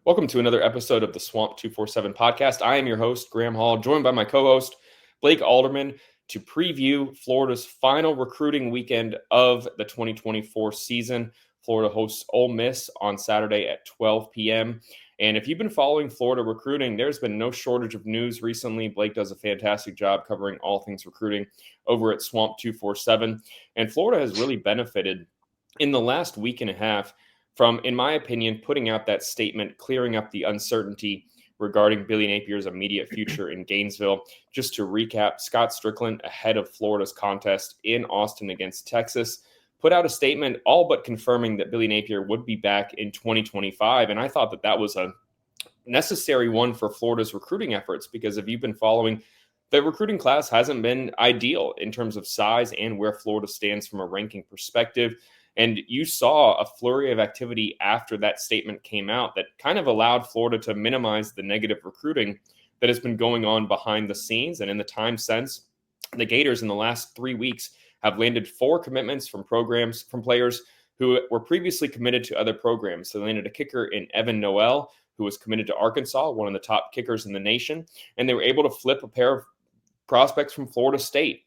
Welcome to another episode of the Swamp247 Podcast. I am your host, Graham Hall, joined by my co-host, Blake Alderman, to preview Florida's final recruiting weekend of the 2024 season. Florida hosts Ole Miss on Saturday at 12 p.m. And if you've been following Florida recruiting, there's been no shortage of news recently. Blake does a fantastic job covering all things recruiting over at Swamp247. And Florida has really benefited in the last week and a half from, in my opinion, putting out that statement, clearing up the uncertainty regarding Billy Napier's immediate future in Gainesville. Just to recap, Scott Strickland, ahead of Florida's contest in Austin against Texas, put out a statement all but confirming that Billy Napier would be back in 2025. And I thought that that was a necessary one for Florida's recruiting efforts, because if you've been following, the recruiting class hasn't been ideal in terms of size and where Florida stands from a ranking perspective. And you saw a flurry of activity after that statement came out that kind of allowed Florida to minimize the negative recruiting that has been going on behind the scenes. And in the time since, the Gators in the last 3 weeks have landed 4 commitments from players who were previously committed to other programs. So they landed a kicker in Evan Noel, who was committed to Arkansas, one of the top kickers in the nation. And they were able to flip a pair of prospects from Florida State.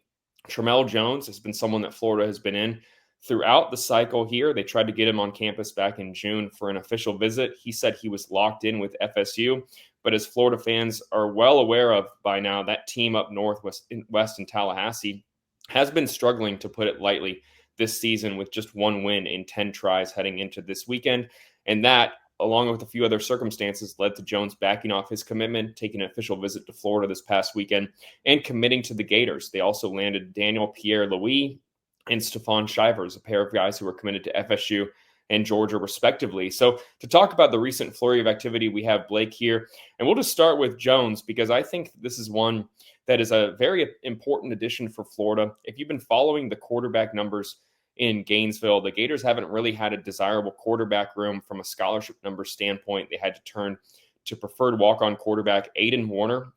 Tramell Jones has been someone that Florida has been in throughout the cycle here. They tried to get him on campus back in June for an official visit. He said he was locked in with FSU, but as Florida fans are well aware of by now, that team up north, west in Tallahassee, has been struggling, to put it lightly, this season, with just 1 win in 10 tries heading into this weekend. And that, along with a few other circumstances, led to Jones backing off his commitment, taking an official visit to Florida this past weekend, and committing to the Gators. They also landed Daniel Pierre-Louis and Stephon Shivers, a pair of guys who were committed to FSU and Georgia, respectively. So to talk about the recent flurry of activity, we have Blake here. And we'll just start with Jones, because I think this is one that is a very important addition for Florida. If you've been following the quarterback numbers in Gainesville, the Gators haven't really had a desirable quarterback room from a scholarship number standpoint. They had to turn to preferred walk-on quarterback Aiden Warner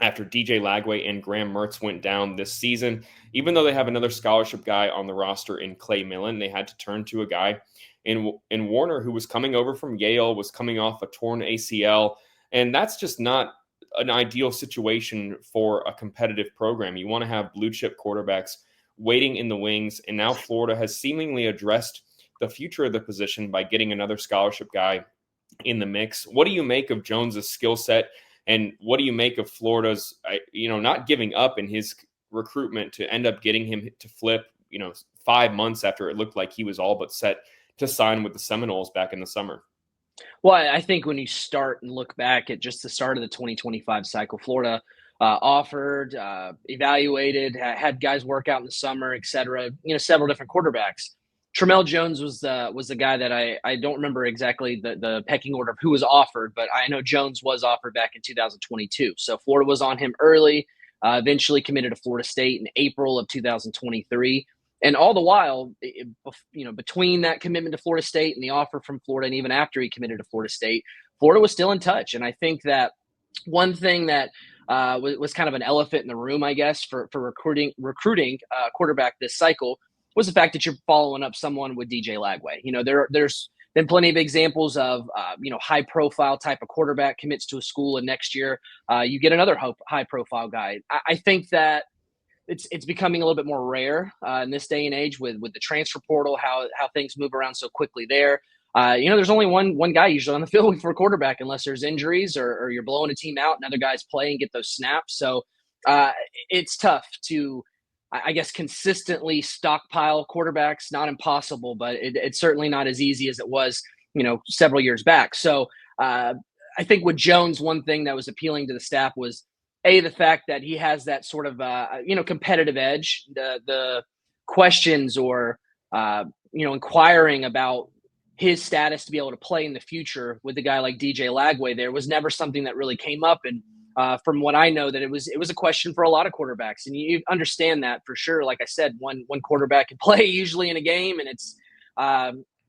after DJ Lagway and Graham Mertz went down this season. Even though they have another scholarship guy on the roster in Clay Millen, they had to turn to a guy in Warner, who was coming over from Yale, was coming off a torn ACL. And that's just not an ideal situation for a competitive program. You want to have blue chip quarterbacks waiting in the wings. And now Florida has seemingly addressed the future of the position by getting another scholarship guy in the mix. What do you make of Jones's skill set? And what do you make of Florida's, not giving up in his recruitment to end up getting him to flip, 5 months after it looked like he was all but set to sign with the Seminoles back in the summer? Well, I think when you start and look back at just the start of the 2025 cycle, Florida offered, evaluated, had guys work out in the summer, et cetera, several different quarterbacks. Tramell Jones was the guy that I don't remember exactly the pecking order of who was offered, but I know Jones was offered back in 2022. So Florida was on him early, eventually committed to Florida State in April of 2023. And all the while, between that commitment to Florida State and the offer from Florida, and even after he committed to Florida State, Florida was still in touch. And I think that one thing that was kind of an elephant in the room, I guess, for recruiting quarterback this cycle was the fact that you're following up someone with DJ Lagway. There's been plenty of examples of, high profile type of quarterback commits to a school, and next year you get another high profile guy. I think that it's becoming a little bit more rare in this day and age with the transfer portal, how things move around so quickly there. There's only one guy usually on the field for a quarterback, unless there's injuries or you're blowing a team out and other guys play and get those snaps. So it's tough to, I guess, consistently stockpile quarterbacks. Not impossible, but it's certainly not as easy as it was, several years back. So I think with Jones, one thing that was appealing to the staff was the fact that he has that sort of, competitive edge. The questions or, inquiring about his status to be able to play in the future with a guy like DJ Lagway there was never something that really came up. And from what I know, that it was a question for a lot of quarterbacks, and you understand that for sure. Like I said, one quarterback can play usually in a game, and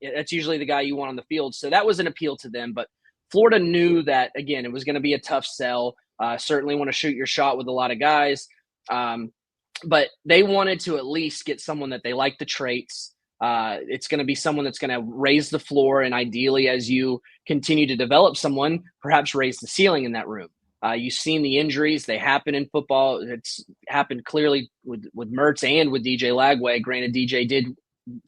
it's usually the guy you want on the field. So that was an appeal to them. But Florida knew that, again, it was going to be a tough sell. Certainly want to shoot your shot with a lot of guys, but they wanted to at least get someone that they liked the traits, It's going to be someone that's going to raise the floor, and ideally, as you continue to develop someone, perhaps raise the ceiling in that room. You've seen the injuries; they happen in football. It's happened clearly with Mertz and with DJ Lagway. Granted, DJ did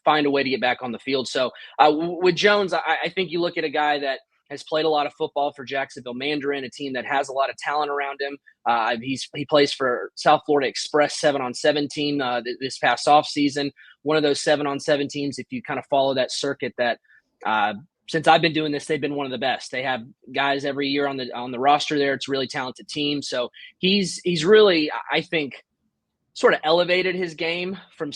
find a way to get back on the field. So with Jones, I think you look at a guy that has played a lot of football for Jacksonville Mandarin, a team that has a lot of talent around him. He plays for South Florida Express 7-on-7 team this past offseason. One of those 7-on-7 teams, if you kind of follow that circuit, that since I've been doing this, they've been one of the best. They have guys every year on the roster there. It's a really talented team. So he's really, I think, sort of elevated his game from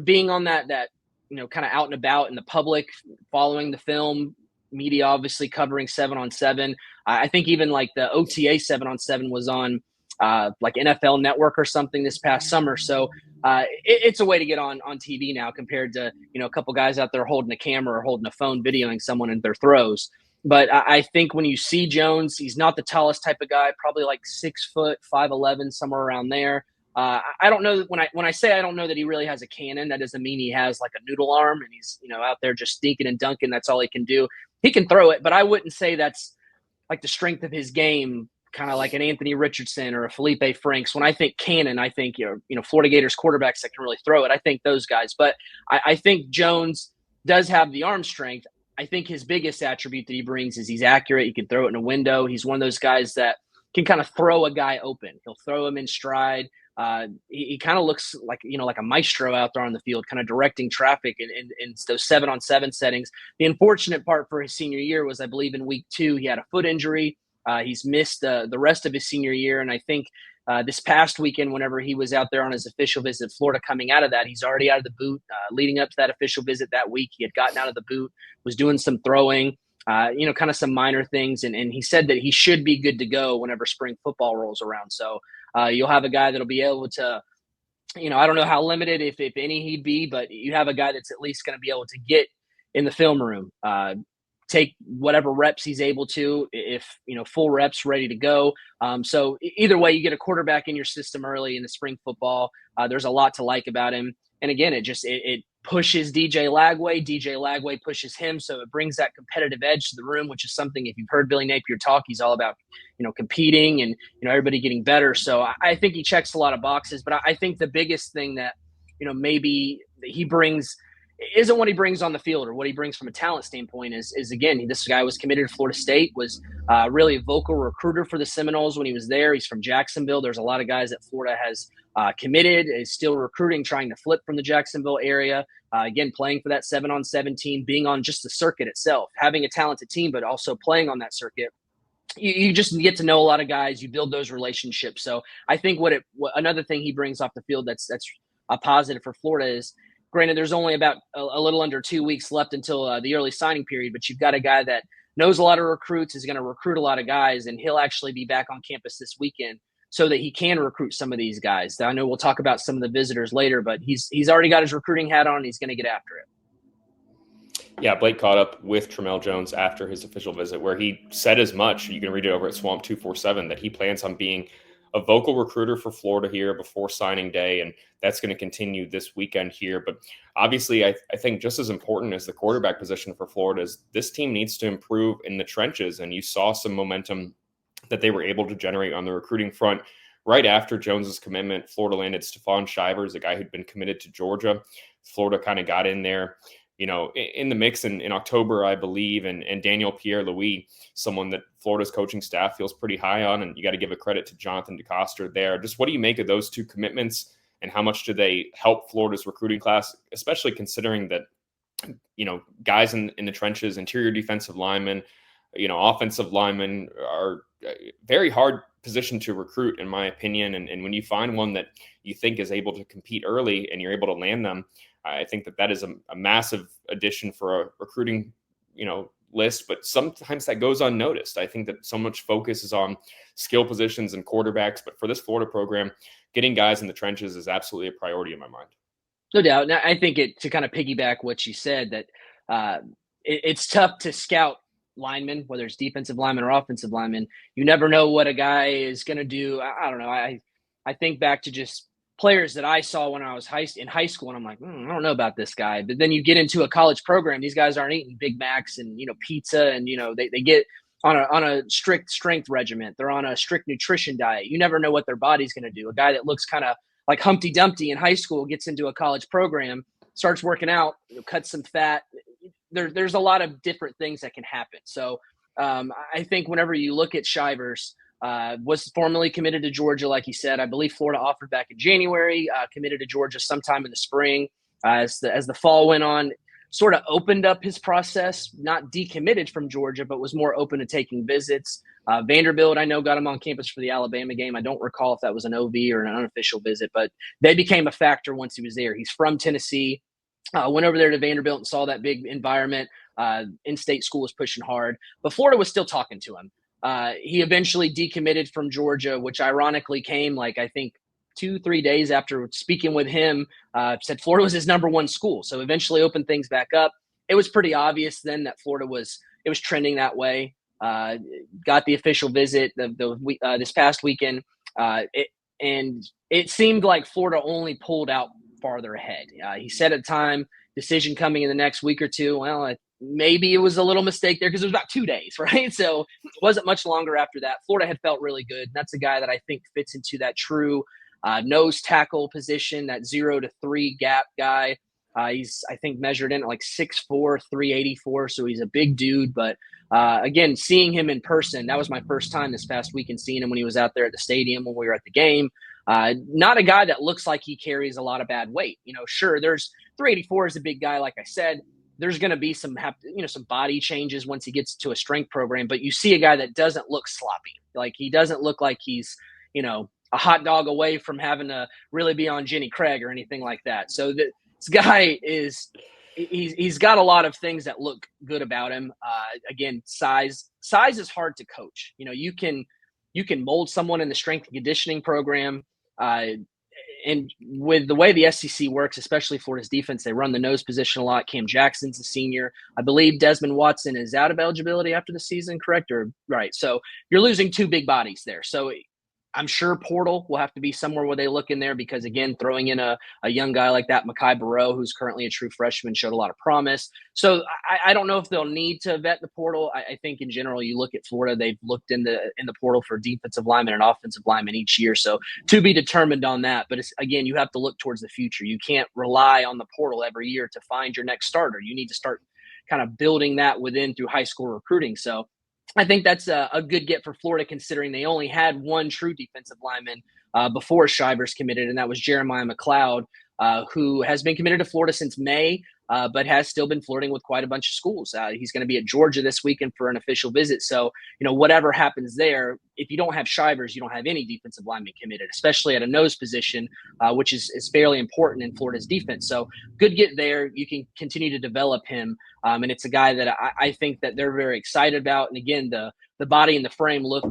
being on that kind of out and about in the public, following the film, media obviously covering 7-on-7. I think even like the OTA 7-on-7 was on like NFL Network or something this past summer. So it's a way to get on TV now compared to, a couple guys out there holding a camera or holding a phone videoing someone in their throws. But I think when you see Jones, he's not the tallest type of guy, probably like 6 foot, 5'11", somewhere around there. I don't know when I say I don't know that he really has a cannon. That doesn't mean he has like a noodle arm and he's out there just stinking and dunking. That's all he can do. He can throw it, but I wouldn't say that's like the strength of his game, kind of like an Anthony Richardson or a Felipe Franks. When I think cannon, I think Florida Gators quarterbacks that can really throw it. I think those guys. But I think Jones does have the arm strength. I think his biggest attribute that he brings is he's accurate. He can throw it in a window. He's one of those guys that can kind of throw a guy open. He'll throw him in stride. He kind of looks like a maestro out there on the field, kind of directing traffic in those 7-on-7 settings. The unfortunate part for his senior year was, I believe, in week 2 he had a foot injury. He's missed the rest of his senior year, and I think this past weekend, whenever he was out there on his official visit to Florida, coming out of that, he's already out of the boot. Leading up to that official visit that week, he had gotten out of the boot, was doing some throwing. Kind of some minor things. And he said that he should be good to go whenever spring football rolls around. So you'll have a guy that'll be able to, I don't know how limited, if any, he'd be, but you have a guy that's at least going to be able to get in the film room, take whatever reps he's able to, if, full reps ready to go. So either way, you get a quarterback in your system early in the spring football. There's a lot to like about him. And again, it pushes DJ Lagway. DJ Lagway pushes him, so it brings that competitive edge to the room, which is something, if you've heard Billy Napier talk, he's all about, competing and, everybody getting better. So I think he checks a lot of boxes, but I think the biggest thing that, maybe he brings isn't what he brings on the field or what he brings from a talent standpoint is again, this guy was committed to Florida State, was really a vocal recruiter for the Seminoles when he was there. He's from Jacksonville. There's a lot of guys that Florida has committed, is still recruiting, trying to flip from the Jacksonville area. Again, playing for that 7-on-7 team, being on just the circuit itself, having a talented team, but also playing on that circuit. You just get to know a lot of guys. You build those relationships. So I think another thing he brings off the field that's a positive for Florida is, granted, there's only about a little under 2 weeks left until the early signing period, but you've got a guy that knows a lot of recruits, is going to recruit a lot of guys, and he'll actually be back on campus this weekend so that he can recruit some of these guys. I know we'll talk about some of the visitors later, but he's already got his recruiting hat on, and he's going to get after it. Yeah, Blake caught up with Tramell Jones after his official visit, where he said as much. You can read it over at Swamp247, that he plans on being a vocal recruiter for Florida here before signing day, and that's going to continue this weekend here. But obviously, I think just as important as the quarterback position for Florida is this team needs to improve in the trenches, and you saw some momentum that they were able to generate on the recruiting front. Right after Jones's commitment, Florida landed Stephon Shivers, a guy who'd been committed to Georgia. Florida kind of got in there, in the mix in October, I believe, and Daniel Pierre-Louis, someone that Florida's coaching staff feels pretty high on, and you got to give a credit to Jonathan DeCoster there. Just what do you make of those two commitments, and how much do they help Florida's recruiting class, especially considering that, guys in the trenches, interior defensive linemen, offensive linemen are very hard position to recruit, in my opinion. And when you find one that you think is able to compete early and you're able to land them, I think that is a massive addition for a recruiting, list, but sometimes that goes unnoticed. I think that so much focus is on skill positions and quarterbacks, but for this Florida program, getting guys in the trenches is absolutely a priority in my mind. No doubt. Now, I think to kind of piggyback what you said, that it's tough to scout linemen, whether it's defensive linemen or offensive linemen. You never know what a guy is going to do. I don't know. I think back to just players that I saw when I was in high school, and I'm like, I don't know about this guy. But then you get into a college program, these guys aren't eating Big Macs and pizza, and they get on a strict strength regimen. They're on a strict nutrition diet. You never know what their body's going to do. A guy that looks kind of like Humpty Dumpty in high school gets into a college program, starts working out, cuts some fat. There's a lot of different things that can happen. So I think whenever you look at Shivers, was formally committed to Georgia, like he said. I believe Florida offered back in January, committed to Georgia sometime in the spring. As the fall went on, sort of opened up his process, not decommitted from Georgia, but was more open to taking visits. Vanderbilt, I know, got him on campus for the Alabama game. I don't recall if that was an OV or an unofficial visit, but they became a factor once he was there. He's from Tennessee. Went over there to Vanderbilt and saw that big environment. In-state school was pushing hard, but Florida was still talking to him. He eventually decommitted from Georgia, which ironically came I think 2-3 days after speaking with him, said Florida was his number one school. So eventually opened things back up. It was pretty obvious then that Florida was trending that way. Got the official visit this past weekend. And it seemed like Florida only pulled out farther ahead. He said at the time, decision coming in the next week or two. Well, maybe it was a little mistake there because it was about 2 days, right? So it wasn't much longer after that. Florida had felt really good. That's a guy that I think fits into that true nose tackle position, that 0 to 3 gap guy. He's, I think, measured in at 6'4", 384, so he's a big dude. But again, seeing him in person, that was my first time this past weekend seeing him when he was out there at the stadium when we were at the game. Not a guy that looks like he carries a lot of bad weight. Sure, there's 384 is a big guy, like I said. There's going to be some body changes once he gets to a strength program, but you see a guy that doesn't look sloppy. He doesn't look like he's, a hot dog away from having to really be on Jenny Craig or anything like that. So this guy he's got a lot of things that look good about him. Again, size is hard to coach. You can mold someone in the strength and conditioning program. And with the way the SEC works, especially Florida's defense, they run the nose position a lot. Cam Jackson's a senior. I believe Desmond Watson is out of eligibility after the season, correct? Right. So you're losing 2 big bodies there. So I'm sure portal will have to be somewhere where they look in there because, again, throwing in a young guy like that, Mekhi Barrow, who's currently a true freshman, showed a lot of promise. So I don't know if they'll need to vet the portal. I think in general, you look at Florida, they've looked in the portal for defensive linemen and offensive linemen each year. So to be determined on that. But again, you have to look towards the future. You can't rely on the portal every year to find your next starter. You need to start kind of building that within through high school recruiting. So I think that's a good get for Florida, considering they only had one true defensive lineman before Shivers committed, and that was Jeremiah McLeod, who has been committed to Florida since May, but has still been flirting with quite a bunch of schools. He's going to be at Georgia this weekend for an official visit. So, whatever happens there, if you don't have Shivers, you don't have any defensive lineman committed, especially at a nose position, which is fairly important in Florida's defense. So good get there. You can continue to develop him. And it's a guy that I think that they're very excited about. And again, the body and the frame look,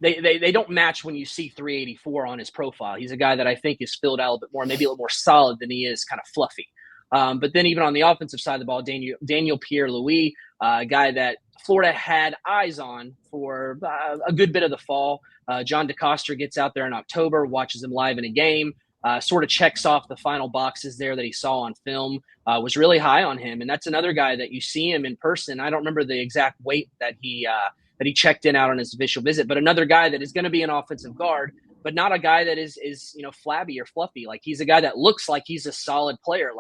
they don't match when you see 384 on his profile. He's a guy that I think is filled out a little bit more, maybe a little more solid than he is kind of fluffy. But then even on the offensive side of the ball, Daniel Pierre-Louis, a guy that Florida had eyes on for a good bit of the fall. John DeCoster gets out there in October, watches him live in a game, sort of checks off the final boxes there that he saw on film, was really high on him. And that's another guy that you see him in person. I don't remember the exact weight that he checked in out on his official visit, but another guy that is going to be an offensive guard, but not a guy that is flabby or fluffy. He's a guy that looks like he's a solid player.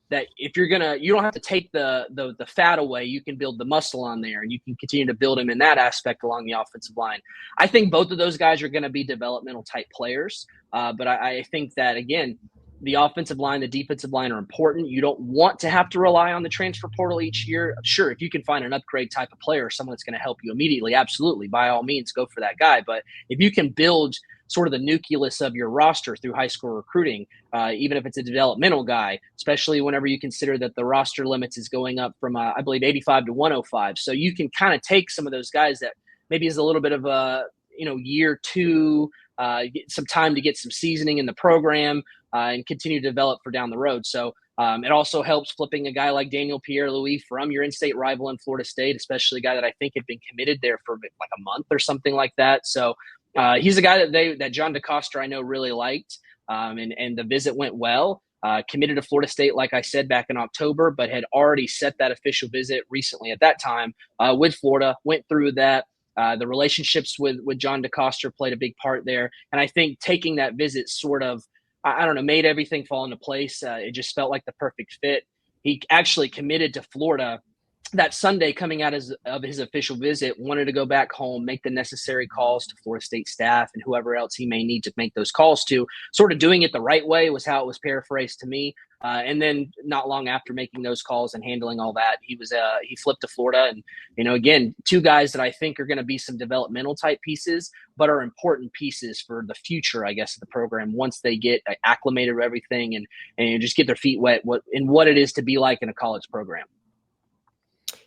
That if you don't have to take the fat away, you can build the muscle on there, and you can continue to build him in that aspect along the offensive line. I think both of those guys are going to be developmental type players. But I think that, again, the offensive line, the defensive line are important. You don't want to have to rely on the transfer portal each year. Sure, if you can find an upgrade type of player, someone that's going to help you immediately, absolutely, by all means, go for that guy. But if you can build sort of the nucleus of your roster through high school recruiting, even if it's a developmental guy, especially whenever you consider that the roster limits is going up from, I believe, 85 to 105. So you can kind of take some of those guys that maybe is a little bit of a, year two, get some time to get some seasoning in the program and continue to develop for down the road. So it also helps flipping a guy like Daniel Pierre-Louis from your in-state rival in Florida State, especially a guy that I think had been committed there for a month or something like that. So he's a guy that John DeCoster I know really liked. and the visit went well. Committed to Florida State, like I said, back in October, but had already set that official visit recently at that time with Florida, went through that. The relationships with John DeCoster played a big part there. And I think taking that visit sort of, I don't know, made everything fall into place. It just felt like the perfect fit. He actually committed to Florida that Sunday coming out of his official visit, wanted to go back home, make the necessary calls to Florida State staff and whoever else he may need to make those calls to. Sort of doing it the right way was how it was paraphrased to me. And then not long after making those calls and handling all that, he flipped to Florida. And, again, two guys that I think are going to be some developmental type pieces, but are important pieces for the future, I guess, of the program once they get acclimated to everything and just get their feet wet in what it is to be like in a college program.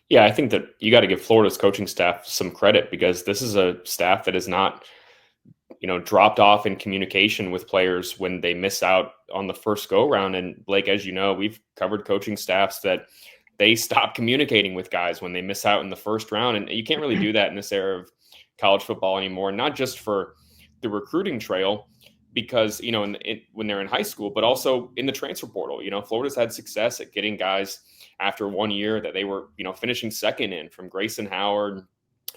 Yeah, I think that you got to give Florida's coaching staff some credit because this is a staff that is not, dropped off in communication with players when they miss out on the first go round. And Blake, as you know, we've covered coaching staffs that they stop communicating with guys when they miss out in the first round. And you can't really do that in this era of college football anymore, not just for the recruiting trail, because, when they're in high school, but also in the transfer portal. Florida's had success at getting guys after 1 year that they were, finishing second in, from Grayson Howard,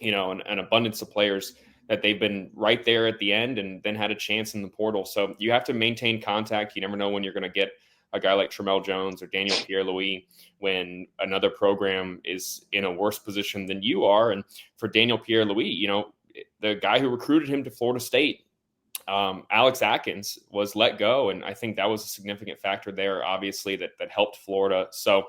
an abundance of players that they've been right there at the end and then had a chance in the portal. So you have to maintain contact. You never know when you're going to get a guy like Tramell Jones or Daniel Pierre-Louis when another program is in a worse position than you are. And for Daniel Pierre-Louis, the guy who recruited him to Florida State, Alex Atkins, was let go. And I think that was a significant factor there, obviously, that helped Florida. So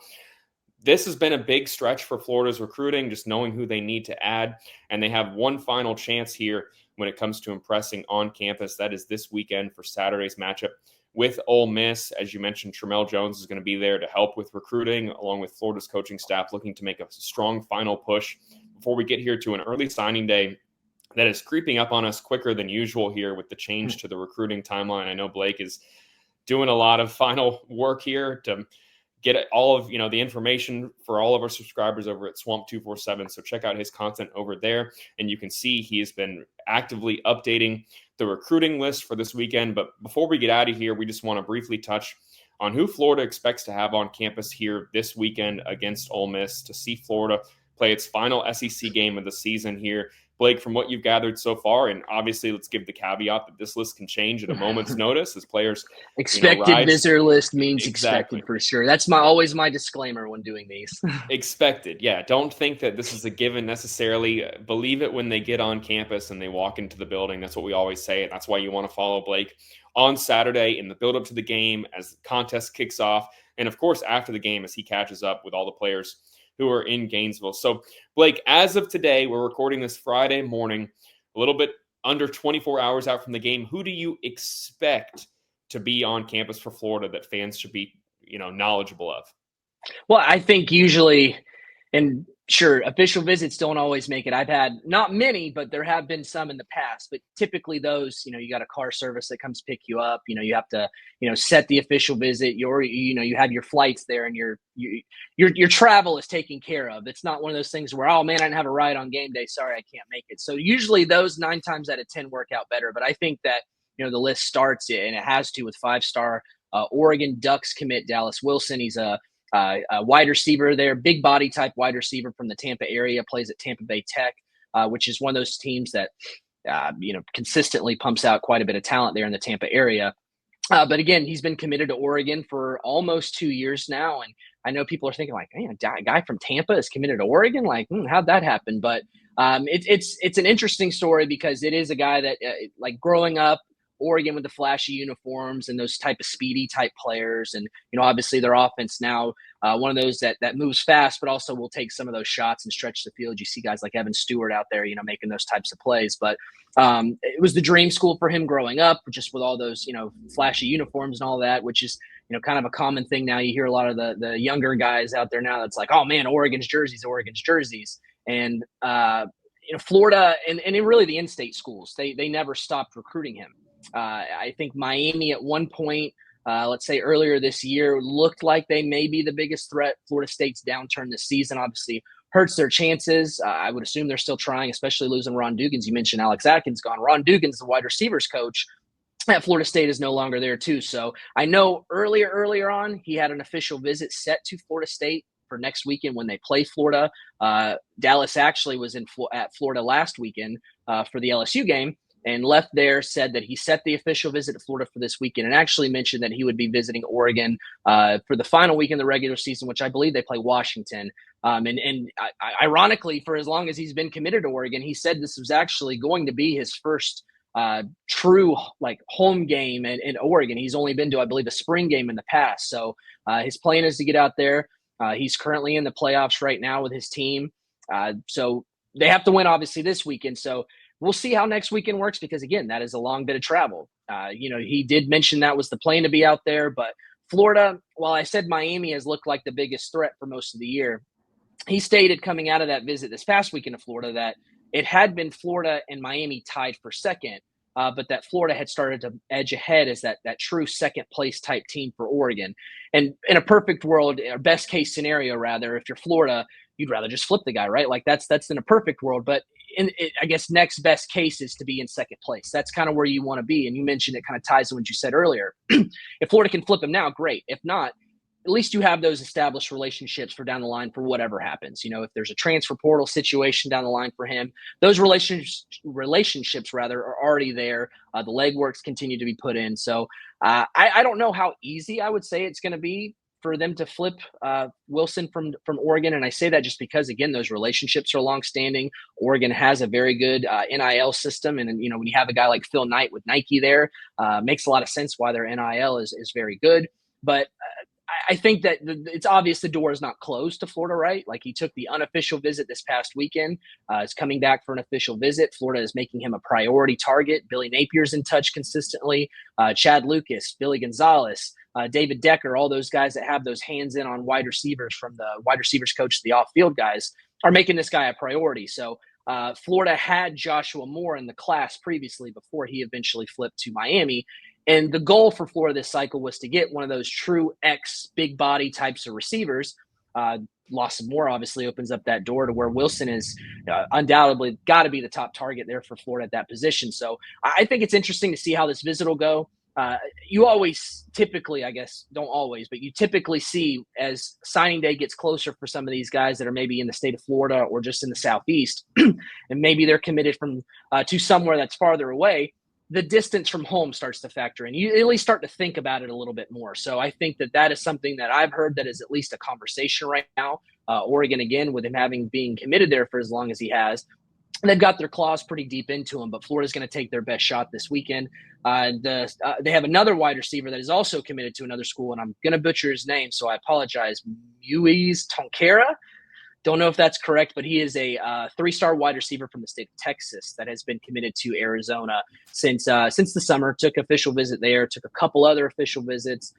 this has been a big stretch for Florida's recruiting, just knowing who they need to add. And they have one final chance here when it comes to impressing on campus. That is this weekend for Saturday's matchup with Ole Miss. As you mentioned, Tramell Jones is going to be there to help with recruiting, along with Florida's coaching staff looking to make a strong final push before we get here to an early signing day that is creeping up on us quicker than usual here with the change to the recruiting timeline. I know Blake is doing a lot of final work here to get all of the information for all of our subscribers over at Swamp247. So check out his content over there, and you can see he has been actively updating the recruiting list for this weekend. But before we get out of here, we just want to briefly touch on who Florida expects to have on campus here this weekend against Ole Miss to see Florida play its final SEC game of the season here. Blake, from what you've gathered so far, and obviously let's give the caveat that this list can change at a moment's notice as players expected visitor list means exactly. Expected for sure. That's always my disclaimer when doing these. Expected. Yeah. Don't think that this is a given necessarily. Believe it when they get on campus and they walk into the building. That's what we always say. And that's why you want to follow Blake on Saturday in the build up to the game as the contest kicks off. And of course, after the game, as he catches up with all the players who are in Gainesville. So, Blake, as of today, we're recording this Friday morning, a little bit under 24 hours out from the game. Who do you expect to be on campus for Florida that fans should be, knowledgeable of? Well, I think usually, and sure, official visits don't always make it. I've had not many, but there have been some in the past. But typically those, you got a car service that comes pick you up. You have to, set the official visit. You have your flights there, and your travel is taken care of. It's not one of those things where, oh man, I didn't have a ride on game day. Sorry, I can't make it. So usually those 9 times out of 10 work out better. But I think that the list starts, and it has to, with 5-star Oregon Ducks commit Dallas Wilson. He's a wide receiver there, big body type wide receiver from the Tampa area, plays at Tampa Bay Tech, which is one of those teams that, consistently pumps out quite a bit of talent there in the Tampa area. But again, he's been committed to Oregon for almost 2 years now. And I know people are thinking like, man, a guy from Tampa is committed to Oregon. Like, how'd that happen? But it's an interesting story because it is a guy that like growing up, Oregon with the flashy uniforms and those type of speedy type players. And, obviously their offense now, one of those that moves fast, but also will take some of those shots and stretch the field. You see guys like Evan Stewart out there, making those types of plays. But it was the dream school for him growing up, just with all those, flashy uniforms and all that, which is, kind of a common thing now. You hear a lot of the younger guys out there now that's like, oh man, Oregon's jerseys. And, Florida and really the in-state schools, they never stopped recruiting him. I think Miami at one point, let's say earlier this year, looked like they may be the biggest threat. Florida State's downturn this season obviously hurts their chances. I would assume they're still trying, especially losing Ron Dugans. You mentioned Alex Atkins gone. Ron Dugans, the wide receivers coach, at Florida State is no longer there too. So I know earlier on, he had an official visit set to Florida State for next weekend when they play Florida. Dallas actually was at Florida last weekend for the LSU game and left there, said that he set the official visit to Florida for this weekend, and actually mentioned that he would be visiting Oregon for the final week in the regular season, which I believe they play Washington. Ironically, for as long as he's been committed to Oregon, he said this was actually going to be his first true home game in Oregon. He's only been to, I believe, a spring game in the past. So his plan is to get out there. He's currently in the playoffs right now with his team. So they have to win, obviously, this weekend. So we'll see how next weekend works because, again, that is a long bit of travel. He did mention that was the plan to be out there. But Florida, while I said Miami has looked like the biggest threat for most of the year, he stated coming out of that visit this past weekend to Florida that it had been Florida and Miami tied for second, but that Florida had started to edge ahead as that true second place type team for Oregon. And in a perfect world, or best case scenario rather, if you're Florida, you'd rather just flip the guy, right? Like that's in a perfect world. But I guess next best case is to be in second place. That's kind of where you want to be. And you mentioned it kind of ties to what you said earlier. If Florida can flip him now, great. If not, at least you have those established relationships for down the line for whatever happens. If there's a transfer portal situation down the line for him, those relationships are already there. The legworks continue to be put in. So I don't know how easy I would say it's going to be for them to flip Wilson from Oregon. And I say that just because, again, those relationships are longstanding. Oregon has a very good NIL system. And, when you have a guy like Phil Knight with Nike there, makes a lot of sense why their NIL is very good. But I think that it's obvious the door is not closed to Florida, right? Like he took the unofficial visit this past weekend. Is coming back for an official visit. Florida is making him a priority target. Billy Napier's in touch consistently. Chad Lucas, Billy Gonzalez, David Decker, all those guys that have those hands in on wide receivers from the wide receivers coach to the off-field guys are making this guy a priority. So Florida had Joshua Moore in the class previously before he eventually flipped to Miami. And the goal for Florida this cycle was to get one of those true X big body types of receivers. Loss of Moore obviously opens up that door to where Wilson is undoubtedly got to be the top target there for Florida at that position. So I think it's interesting to see how this visit will go. You always typically, I guess, don't always, but you typically see as signing day gets closer for some of these guys that are maybe in the state of Florida or just in the Southeast, and maybe they're committed to somewhere that's farther away, the distance from home starts to factor in. You at least start to think about it a little bit more. So I think that is something that I've heard that is at least a conversation right now. Oregon, again, with him being committed there for as long as he has, they've got their claws pretty deep into him, but Florida's going to take their best shot this weekend. They have another wide receiver that is also committed to another school, and I'm going to butcher his name, so I apologize. Muiz Tonkera. Don't know if that's correct, but he is a three-star wide receiver from the state of Texas that has been committed to Arizona since the summer. Took official visit there, took a couple other official visits.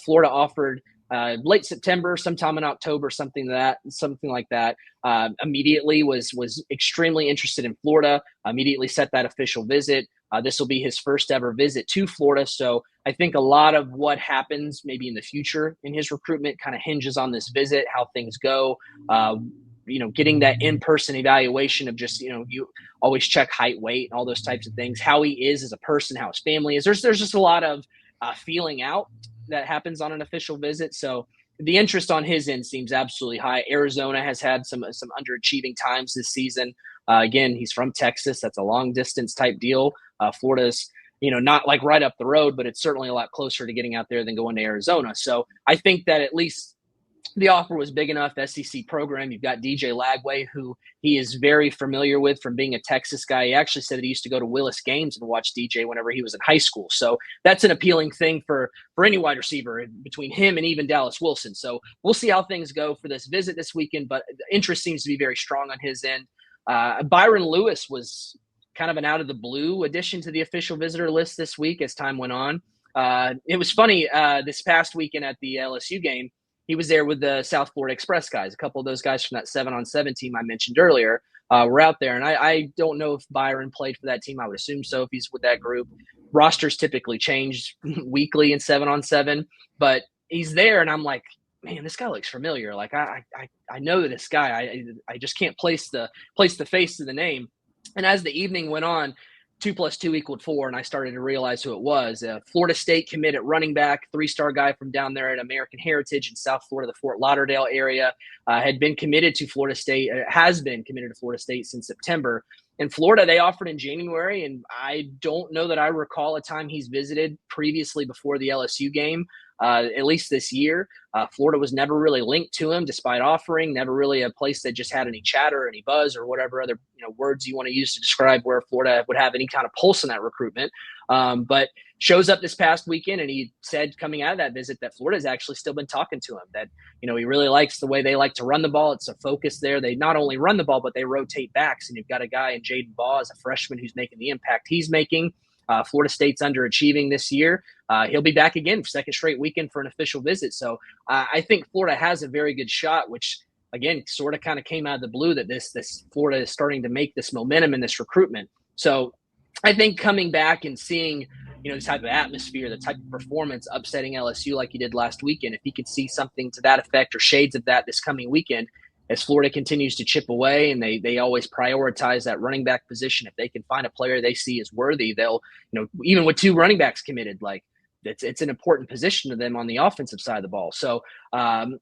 Florida offered late September, sometime in October, something like that. Immediately was extremely interested in Florida. Immediately set that official visit. This will be his first ever visit to Florida. So I think a lot of what happens maybe in the future in his recruitment kind of hinges on this visit, how things go, getting that in-person evaluation of just, you always check height, weight, and all those types of things, how he is as a person, how his family is. There's just a lot of feeling out that happens on an official visit. So the interest on his end seems absolutely high. Arizona has had some underachieving times this season. Again, he's from Texas. That's a long distance type deal. Florida's, not like right up the road, but it's certainly a lot closer to getting out there than going to Arizona. So I think that at least the offer was big enough. SEC program. You've got DJ Lagway, who he is very familiar with from being a Texas guy. He actually said that he used to go to Willis games and watch DJ whenever he was in high school. So that's an appealing thing for any wide receiver between him and even Dallas Wilson. So we'll see how things go for this visit this weekend, but the interest seems to be very strong on his end. Byron Lewis was kind of an out of the blue addition to the official visitor list this week as time went on. It was funny this past weekend at the LSU game. He was there with the South Florida Express guys. A couple of those guys from that 7-on-7 team I mentioned earlier were out there. And I don't know if Byron played for that team. I would assume so if he's with that group. Rosters typically change weekly in 7-on-7, but he's there. And I'm like, man, this guy looks familiar. Like I know this guy. I just can't place the face to the name. And as the evening went on, 2 + 2 = 4, and I started to realize who it was. Florida State commit at running back, 3-star guy from down there at American Heritage in South Florida, the Fort Lauderdale area, has been committed to Florida State since September. In Florida, they offered in January, and I don't know that I recall a time he's visited previously before the LSU game, at least this year. Florida was never really linked to him despite offering, never really a place that just had any chatter, any buzz, or whatever other words you want to use to describe where Florida would have any kind of pulse in that recruitment. But shows up this past weekend, and he said coming out of that visit that Florida's actually still been talking to him, that he really likes the way they like to run the ball. It's a focus there. They not only run the ball, but they rotate backs, and you've got a guy in Jaden Baugh as a freshman who's making the impact he's making. Florida State's underachieving this year. He'll be back again for second straight weekend for an official visit. So I think Florida has a very good shot, which, again, sort of kind of came out of the blue that this Florida is starting to make this momentum in this recruitment. So I think coming back and seeing, this type of atmosphere, the type of performance upsetting LSU like he did last weekend, if he could see something to that effect or shades of that this coming weekend, as Florida continues to chip away, and they always prioritize that running back position. If they can find a player they see as worthy, they'll, even with 2 running backs committed, like it's an important position to them on the offensive side of the ball. So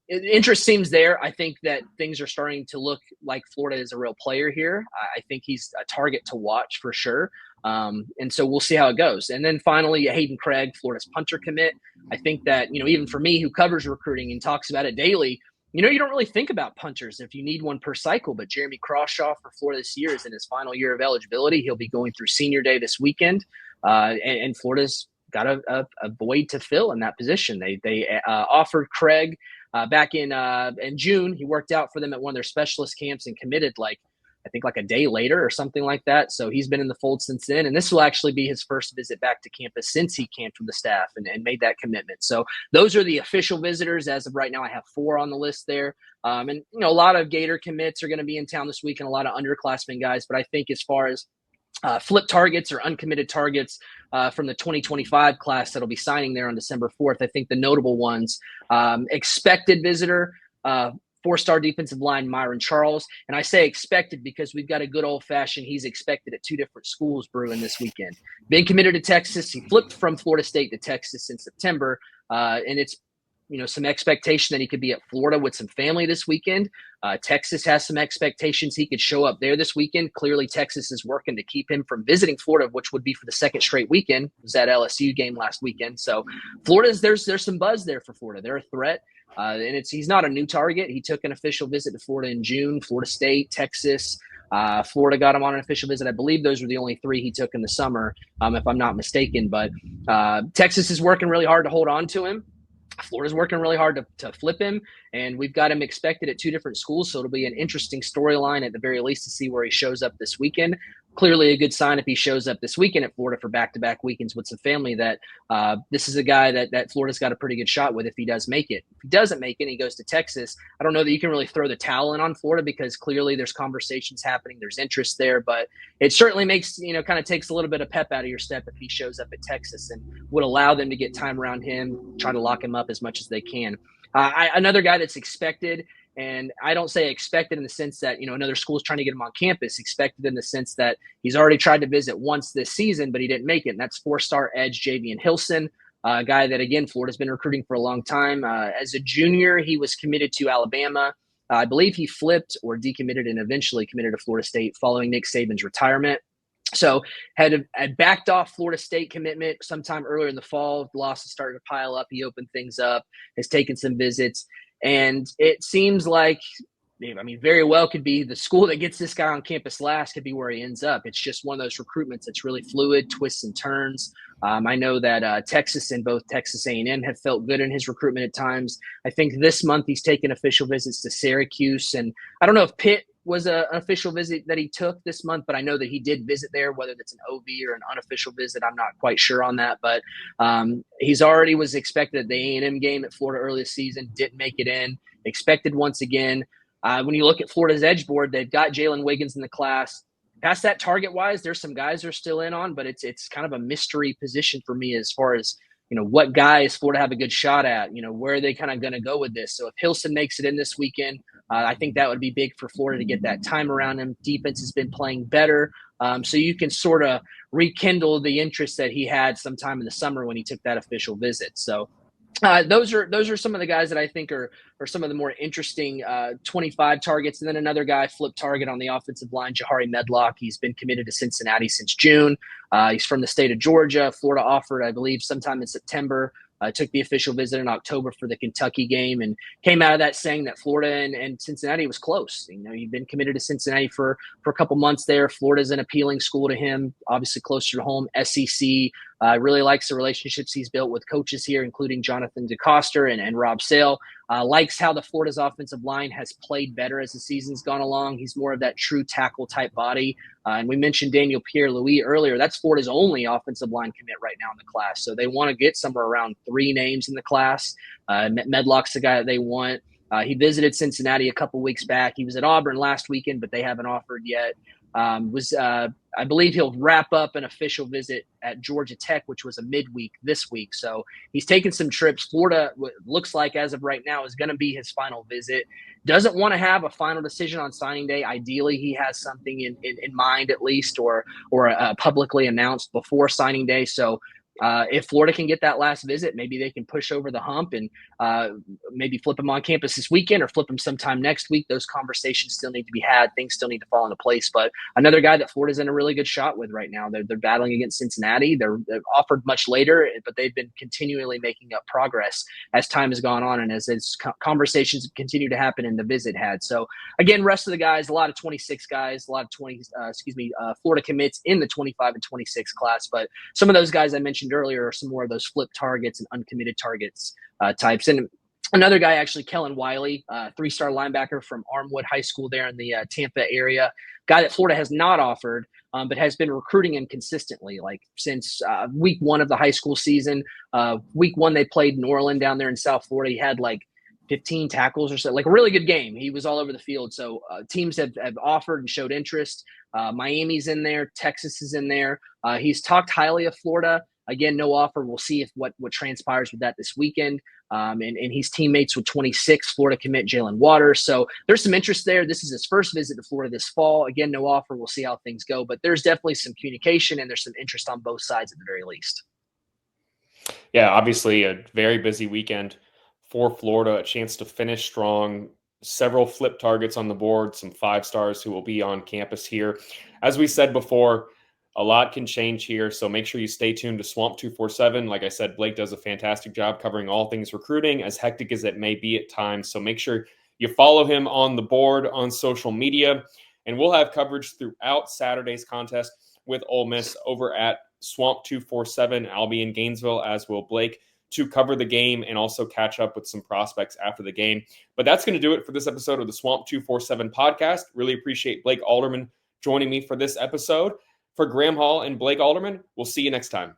interest seems there. I think that things are starting to look like Florida is a real player here. I think he's a target to watch for sure. And so we'll see how it goes. And then finally, Hayden Craig, Florida's punter commit. I think that, even for me who covers recruiting and talks about it daily, you don't really think about punters if you need one per cycle, but Jeremy Crawshaw for Florida this year is in his final year of eligibility. He'll be going through senior day this weekend, and Florida's got a void to fill in that position. They offered Craig back in June. He worked out for them at one of their specialist camps and committed I think a day later or something like that. So he's been in the fold since then. And this will actually be his first visit back to campus since he camped with the staff and made that commitment. So those are the official visitors. As of right now, I have 4 on the list there. And a lot of Gator commits are going to be in town this week and a lot of underclassmen guys. But I think as far as flip targets or uncommitted targets from the 2025 class that'll be signing there on December 4th, I think the notable ones, expected visitor, 4-star defensive line Myron Charles. And I say expected because we've got a good old-fashioned he's expected at 2 different schools brewing this weekend. Been committed to Texas. He flipped from Florida State to Texas in September, and it's some expectation that he could be at Florida with some family this weekend. Texas has some expectations he could show up there this weekend. Clearly, Texas is working to keep him from visiting Florida, which would be for the second straight weekend. It was that LSU game last weekend. So there's some buzz there for Florida. They're a threat. And he's not a new target. He took an official visit to Florida in June. Florida State, Texas, Florida got him on an official visit. I believe those were the only 3 he took in the summer, if I'm not mistaken. But Texas is working really hard to hold on to him. Florida's working really hard to flip him, and we've got him expected at 2 different schools, so it'll be an interesting storyline at the very least to see where he shows up this weekend. Clearly a good sign if he shows up this weekend at Florida for back-to-back weekends with some family that this is a guy that Florida's got a pretty good shot with if he does make it. If he doesn't make it and he goes to Texas, I don't know that you can really throw the towel in on Florida because clearly there's conversations happening, there's interest there, but it certainly makes, kind of takes a little bit of pep out of your step if he shows up at Texas and would allow them to get time around him, try to lock him up as much as they can. Another guy that's expected, and I don't say expected in the sense that, another school's trying to get him on campus, expected in the sense that he's already tried to visit once this season, but he didn't make it. And that's 4-star edge Javian Hilson, a guy that, again, Florida's been recruiting for a long time. As a junior, he was committed to Alabama. I believe he flipped or decommitted and eventually committed to Florida State following Nick Saban's retirement. So had backed off Florida State commitment sometime earlier in the fall. Losses started to pile up. He opened things up, has taken some visits. And it seems like, very well could be the school that gets this guy on campus last could be where he ends up. It's just one of those recruitments that's really fluid, twists and turns. I know that Texas and both Texas A&M have felt good in his recruitment at times. I think this month he's taken official visits to Syracuse. And I don't know if Pitt was an official visit that he took this month, but I know that he did visit there, whether that's an OV or an unofficial visit. I'm not quite sure on that, but he's already was expected at the A&M game at Florida early this season, didn't make it in, expected once again. When you look at Florida's edge board, they've got Jalen Wiggins in the class. Past that target-wise, there's some guys they're still in on, but it's kind of a mystery position for me as far as, what guys Florida have a good shot at, where are they kind of going to go with this? So if Hilson makes it in this weekend, I think that would be big for Florida to get that time around him. Defense has been playing better So you can sort of rekindle the interest that he had sometime in the summer when he took that official visit. So those are some of the guys that I think are some of the more interesting 25 targets. And then another guy, flip target on the offensive line, Jahari Medlock. He's been committed to Cincinnati since June. He's from the state of Georgia. Florida offered, I believe, sometime in September. Took the official visit in October for the Kentucky game and came out of that saying that Florida and Cincinnati was close. You know, you've been committed to Cincinnati for a couple months there. Florida's an appealing school to him, obviously closer to home. SEC really likes the relationships he's built with coaches here, including Jonathan DeCoster and Rob Sale. Likes how the Florida's offensive line has played better as the season's gone along. He's more of that true tackle type body. And we mentioned Daniel Pierre-Louis earlier. That's Florida's only offensive line commit right now in the class. So they want to get somewhere around 3 names in the class. Medlock's the guy that they want. He visited Cincinnati a couple weeks back. He was at Auburn last weekend, but they haven't offered yet. I believe he'll wrap up an official visit at Georgia Tech, which was a midweek this week. So he's taken some trips. Florida looks like as of right now is going to be his final visit. Doesn't want to have a final decision on signing day. Ideally, he has something in mind at least, or publicly announced before signing day. So if Florida can get that last visit, maybe they can push over the hump and maybe flip him on campus this weekend or flip him sometime next week. Those conversations still need to be had. Things still need to fall into place. But another guy that Florida's in a really good shot with right now. They're battling against Cincinnati. They're offered much later, but they've been continually making up progress as time has gone on and as conversations continue to happen and the visit had. So again, rest of the guys, a lot of 26 guys, a lot of Florida commits in the 25 and 26 class. But some of those guys I mentioned earlier are some more of those flip targets and uncommitted targets types. And another guy, actually, Kellen Wiley, 3-star linebacker from Armwood High School there in the Tampa area, guy that Florida has not offered, but has been recruiting him consistently, like since week 1 of the high school season. Week 1, they played Norland down there in South Florida. He had like 15 tackles or so, like a really good game. He was all over the field. So teams have offered and showed interest. Miami's in there. Texas is in there. He's talked highly of Florida. Again, no offer. We'll see if what transpires with that this weekend. And he's teammates with 26 Florida commit Jalen Waters. So there's some interest there. This is his first visit to Florida this fall. Again, no offer. We'll see how things go. But there's definitely some communication and there's some interest on both sides at the very least. Yeah, obviously a very busy weekend for Florida. A chance to finish strong. Several flip targets on the board. Some 5-stars who will be on campus here. As we said before, a lot can change here, so make sure you stay tuned to Swamp247. Like I said, Blake does a fantastic job covering all things recruiting, as hectic as it may be at times. So make sure you follow him on the board on social media, and we'll have coverage throughout Saturday's contest with Ole Miss over at Swamp247. I'll be in Gainesville, as will Blake, to cover the game and also catch up with some prospects after the game. But that's going to do it for this episode of the Swamp247 podcast. Really appreciate Blake Alderman joining me for this episode. For Graham Hall and Blake Alderman, we'll see you next time.